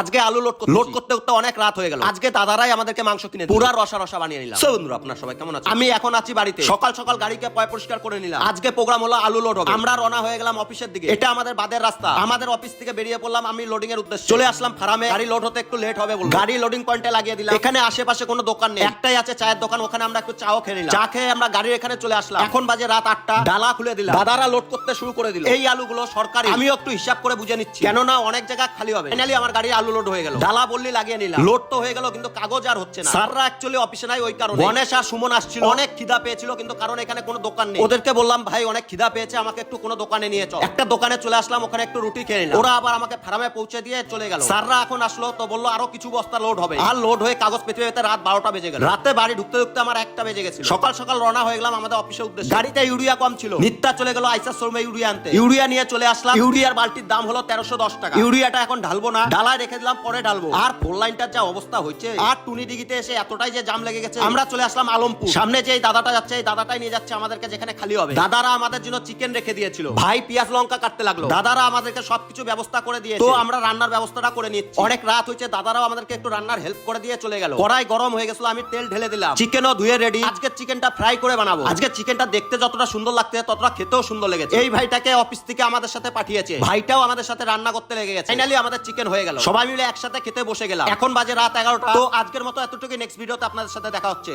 আজকে আলু লোড করতে করতে অনেক রাত হয়ে গেল। আজকে দাদারাই আমাদেরকে মাংস কিনে দিল। পুরা রসা রসা বানিয়ে নিলাম। বন্ধুরা আপনারা সবাই কেমন আছেন? আমি এখন আছি বাড়িতে। সকাল সকাল গাড়িকে পয় পরিষ্কার করে নিলাম। আজকে প্রোগ্রাম হলো আলু লোড হবে। আমরা রওনা হয়ে গেলাম অফিসের দিকে। এটা আমাদের বাদের রাস্তা। আমাদের অফিস থেকে বেরিয়ে পড়লাম আমি লোডিং এর উদ্দেশ্যে। চলে আসলাম ফার্মে। গাড়ি লোড হতে একটু লেট হবে বলে গাড়ি লোডিং পয়েন্টে লাগিয়ে দিলাম। এখানে আশেপাশে কোনো দোকান নেই, একটাই আছে চায়ের দোকান। ওখানে আমরা একটু চাও খেয়ে নিলাম। চা খেয়ে আমরা গাড়ির এখানে চলে আসলাম। এখন বাজে রাত 8টা। ডালা খুলে দিলাম। দাদারা লোড করতে শুরু করে দিল। এই আলুগুলো সরকারি। আমিও একটু হিসাব করে বুঝে নিচ্ছি, কেননা অনেক জায়গা খালি হবে। ফাইনালি আমার গাড়ির আলু লোড হয়ে গেল। ডালা বললি লাগিয়ে নিলাম। লোড তো হয়ে গেল, কিন্তু কাগজ আর হচ্ছে না। স্যাররা অ্যাকচুয়ালি অফিসে নাই, ওই কারণে। গণেশ আর সুমন আসছিল। অনেক খিদা পেয়েছিল, কিন্তু কারণ এখানে কোনো দোকান নেই। ওদেরকে বললাম ভাই অনেক খিদা পেয়েছে, আমাকে একটু কোনো দোকানে নিয়ে চল। একটা দোকানে চলে আসলাম, ওখানে একটু রুটি খেয়ে নিলাম। ওরা আবার আমাকে ফার্মে পৌঁছে দিয়ে চলে গেল। স্যাররা এখন আসলো তো বললো আরো কিছু বস্তা লোড হবে। আর লোড হয়ে কাগজ পেতে পেতে রাত 12টা বেজে গেল। রাতে বাড়ি ঢুকতে ঢুকতে আমার 1টা বেজে গেছিল। সকাল সকাল রওনা হয়ে গেলাম আমাদের অফিসের উদ্দেশ্যে। গাড়িতে ইউরিয়া কম ছিল। নিত্যা চলে গেল আইসার শোরুমে ইউরিয়া আনতে। ইউরিয়া নিয়ে চলে আসলাম। ইউরিয়ার বালতির দাম হলো 1310 টাকা। ইউরিয়াটা এখন ঢালবো না, ডালায় রেখে দিলাম, পরে ঢালবো। আর ফোর লাইনটার যা অবস্থা হয়েছে, আর টুনি দিঘিতে এসে এতটাই যে জাম লেগে গেছে। আমরা চলে আসলাম আলমপুর। সামনে যে দাদাটা যাচ্ছে, এই দাদাটাই নিয়ে যাচ্ছে আমাদেরকে যেখানে খালি হবে। দাদারা আমাদের জন্য চিকেন রেখে দিয়েছিল। ভাই পেঁয়াজ লঙ্কা কাটতে লাগলো। দাদারা আমাদেরকে সবকিছু ব্যবস্থা করে দিয়েছে। তো আমরা রান্নার ব্যবস্থাটা করে নিচ্ছি। অনেক রাত হয়েছে, দাদারাও আমাদেরকে একটু রান্নার হেল্প করে দিয়ে চলে গেল। কড়াই গরম হয়ে গেছিল, আমি তেল ঢেলে দিলাম। চিকেনও ধুয়ে রেডি। আজকে চিকেনটা ফ্রাই করে বানাবো। আজকে চিকেনটা দেখতে যতটা সুন্দর লাগছে, ততটা খেতেও সুন্দর লেগেছে। এই ভাইটাকে অফিস থেকে আমাদের সাথে পাঠিয়েছে। ভাইটাও আমাদের সাথে রান্না করতে লেগে গেছে। ফাইনালি আমাদের চিকেন হয়ে গেল। সবাই মিলে একসাথে খেতে বসে গেলাম। এখন বাজে রাত 11টা। তো আজকের মতো এতটুকু। নেক্সট ভিডিওতে আপনাদের সাথে দেখা হচ্ছে।